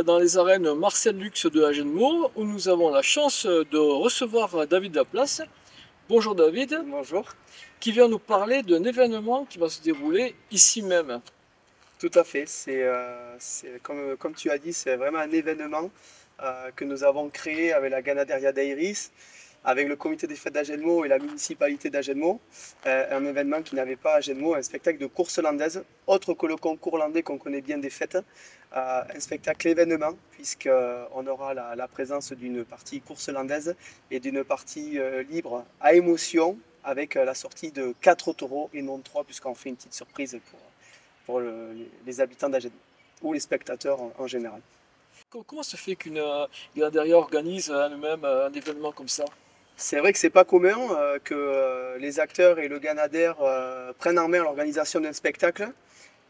dans les arènes Marcel Lux de Agenmo où nous avons la chance de recevoir David Laplace. Bonjour David, Bonjour. qui vient nous parler d'un événement qui va se dérouler ici même. Tout à fait. Comme tu as dit, c'est vraiment un événement que nous avons créé avec la Ganaderia d'Airis, avec le comité des fêtes d'Agenmo et la municipalité d'Agenmo. Un événement qui n'avait pas à Agenmo, un spectacle de course landaise, autre que le concours landais qu'on connaît bien des fêtes. Un spectacle événement, puisqu'on aura la présence d'une partie course landaise et d'une partie libre à émotion, avec la sortie de 4 taureaux et non 3, puisqu'on fait une petite surprise les habitants d'Agen ou les spectateurs en général. Comment se fait qu'une ganaderia organise elle-même un événement comme ça? C'est vrai que c'est pas commun que les acteurs et le ganadère prennent en main l'organisation d'un spectacle,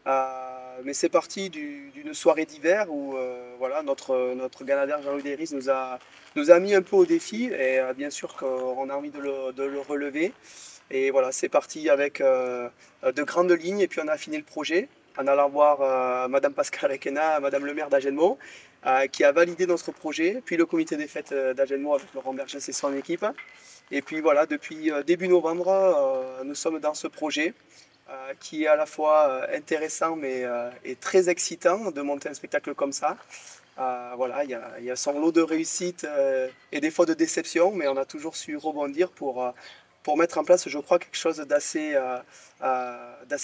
mais c'est parti d'une soirée d'hiver où voilà, notre ganadère Jean-Louis Déris nous a mis un peu au défi et bien sûr qu'on a envie de le relever. Et voilà, c'est parti avec de grandes lignes et puis on a fini le projet en allant voir Madame Pascal Requena, Madame le maire d'Agenmo, qui a validé notre projet, puis le comité des fêtes d'Agenmo avec Laurent Bergès et son équipe. Et puis voilà, depuis début novembre, nous sommes dans ce projet qui est à la fois intéressant mais et très excitant de monter un spectacle comme ça. Voilà, il y a son lot de réussite et des fois de déception, mais on a toujours su rebondir pour mettre en place, je crois, quelque chose d'assez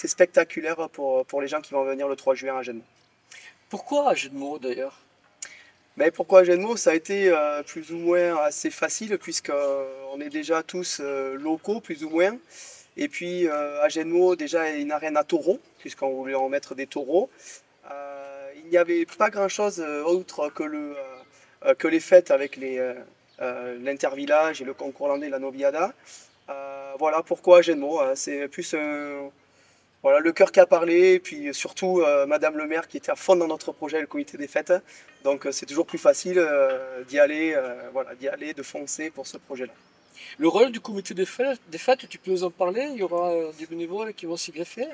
spectaculaire pour les gens qui vont venir le 3 juin à Agenmo. Pourquoi Agenmo d'ailleurs? Mais pourquoi Agenmo? Ça a été plus ou moins assez facile, puisqu'on est déjà tous locaux, plus ou moins. Et puis Agenmo, déjà, est une arène à taureaux, puisqu'on voulait en mettre des taureaux. Il n'y avait pas grand-chose autre que les fêtes avec l'intervillage et le concours landais et la noviada. Voilà pourquoi Agenmo. C'est plus voilà, le cœur qui a parlé, et puis surtout Madame le maire qui était à fond dans notre projet, le comité des fêtes. Donc c'est toujours plus facile d'y aller, voilà, d'y aller, de foncer pour ce projet-là. Le rôle du comité des fêtes, tu peux nous en parler? Il y aura des bénévoles qui vont s'y greffer?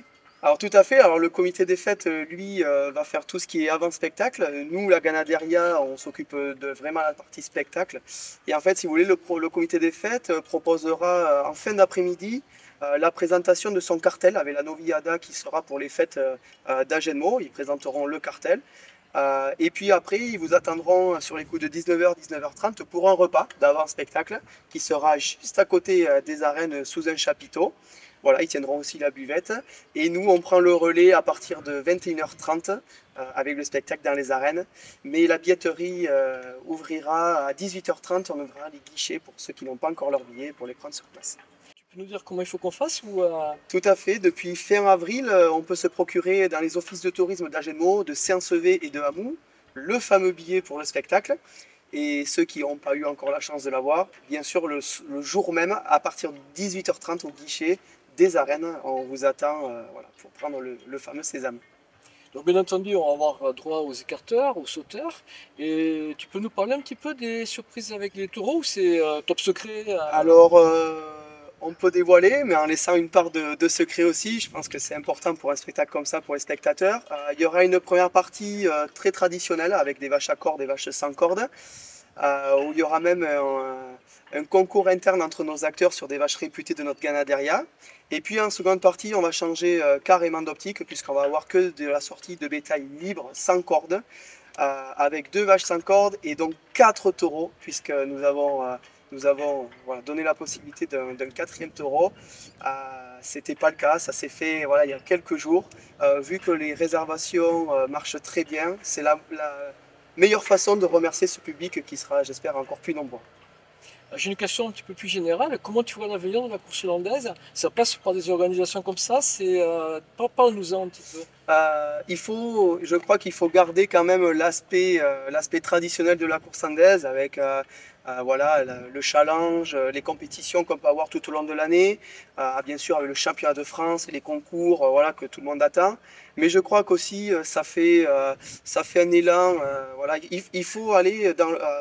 Alors tout à fait, alors le comité des fêtes, lui, va faire tout ce qui est avant-spectacle. Nous, la Ganaderia, on s'occupe de vraiment la partie spectacle. Et en fait, si vous voulez, le comité des fêtes proposera en fin d'après-midi la présentation de son cartel avec la Noviada qui sera pour les fêtes d'Agenmo. Ils présenteront le cartel. Et puis après, ils vous attendront sur les coups de 19h, 19h30 pour un repas d'avant-spectacle qui sera juste à côté des arènes sous un chapiteau. Voilà, ils tiendront aussi la buvette. Et nous, on prend le relais à partir de 21h30 avec le spectacle dans les arènes. Mais la billetterie ouvrira à 18h30. On ouvrira les guichets pour ceux qui n'ont pas encore leur billet pour les prendre sur place. Tu peux nous dire comment il faut qu'on fasse ou Tout à fait. Depuis fin avril, on peut se procurer dans les offices de tourisme d'Agenmo, de Saint-Sevé et de Hamou le fameux billet pour le spectacle. Et ceux qui n'ont pas eu encore la chance de l'avoir, bien sûr, le jour même, à partir de 18h30 au guichet des arènes, on vous attend voilà, pour prendre le fameux sésame. Donc bien entendu, on va avoir droit aux écarteurs, aux sauteurs. Et tu peux nous parler un petit peu des surprises avec les taureaux ou c'est top secret? Alors, on peut dévoiler, mais en laissant une part de secret aussi. Je pense que c'est important pour un spectacle comme ça, pour les spectateurs. Il y aura une première partie très traditionnelle avec des vaches à cordes, des vaches sans cordes, où il y aura même un concours interne entre nos acteurs sur des vaches réputées de notre Ganaderia. Et puis en seconde partie, on va changer carrément d'optique, puisqu'on va avoir que de la sortie de bétail libre, sans corde, avec 2 vaches sans corde et donc 4 taureaux, puisque nous avons voilà, donné la possibilité d'un 4e taureau. C'était pas le cas, ça s'est fait voilà, il y a quelques jours. Vu que les réservations marchent très bien, c'est la meilleure façon de remercier ce public qui sera, j'espère, encore plus nombreux. J'ai une question un petit peu plus générale. Comment tu vois l'avenir de la course hollandaise? Ça passe par des organisations comme ça. Parle-nous-en un petit peu. Je crois qu'il faut garder quand même l'aspect traditionnel de la course hollandaise avec voilà, le challenge, les compétitions qu'on peut avoir tout au long de l'année, bien sûr avec le championnat de France et les concours voilà, que tout le monde attend. Mais je crois qu'aussi ça fait un élan. Voilà. Il faut aller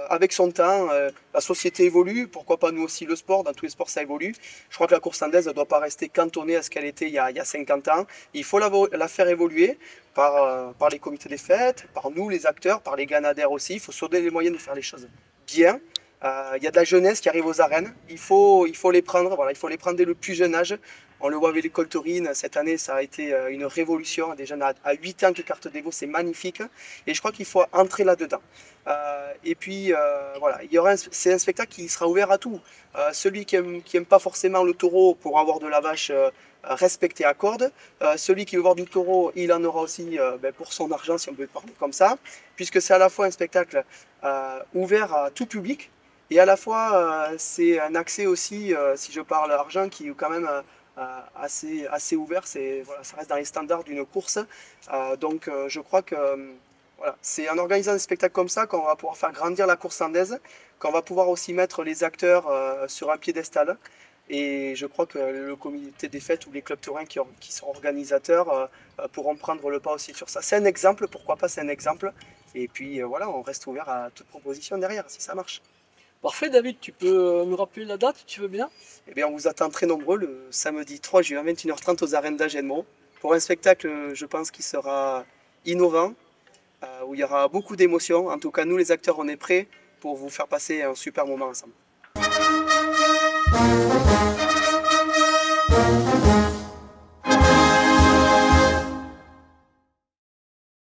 avec son temps. La société évolue, pourquoi pas nous aussi le sport, dans tous les sports ça évolue. Je crois que la course hollandaise ne doit pas rester cantonnée à ce qu'elle était il y a 50 ans. Il faut la faire évoluer. évalué par les comités des fêtes, par nous les acteurs, par les ganadères aussi. Il faut se donner les moyens de faire les choses bien. Il y a de la jeunesse qui arrive aux arènes, il faut les prendre, voilà, il faut les prendre dès le plus jeune âge. On le voit avec les colterines, cette année ça a été une révolution, des jeunes à 8 ans qui cartent des veaux, c'est magnifique. Et je crois qu'il faut entrer là-dedans. Et puis voilà, c'est un spectacle qui sera ouvert à tout. Celui qui aime pas forcément le taureau pour avoir de la vache respectée à corde. Celui qui veut voir du taureau, il en aura aussi pour son argent, si on peut parler comme ça, puisque c'est à la fois un spectacle ouvert à tout public, et à la fois c'est un accès aussi, si je parle argent, qui est quand même assez ouvert, voilà, ça reste dans les standards d'une course. Donc je crois que voilà, c'est en organisant des spectacles comme ça qu'on va pouvoir faire grandir la course andaise, qu'on va pouvoir aussi mettre les acteurs sur un piédestal. Et je crois que le comité des fêtes ou les clubs taurins qui sont organisateurs pourront prendre le pas aussi sur ça. C'est un exemple, pourquoi pas, c'est un exemple. Et puis voilà, on reste ouvert à toute proposition derrière, si ça marche. Parfait David, tu peux nous rappeler la date, tu veux bien? Eh bien, on vous attend très nombreux le samedi 3 juin, 21h30 aux arènes d'Agenmont, pour un spectacle, je pense, qui sera innovant, où il y aura beaucoup d'émotions. En tout cas, nous les acteurs, on est prêts pour vous faire passer un super moment ensemble.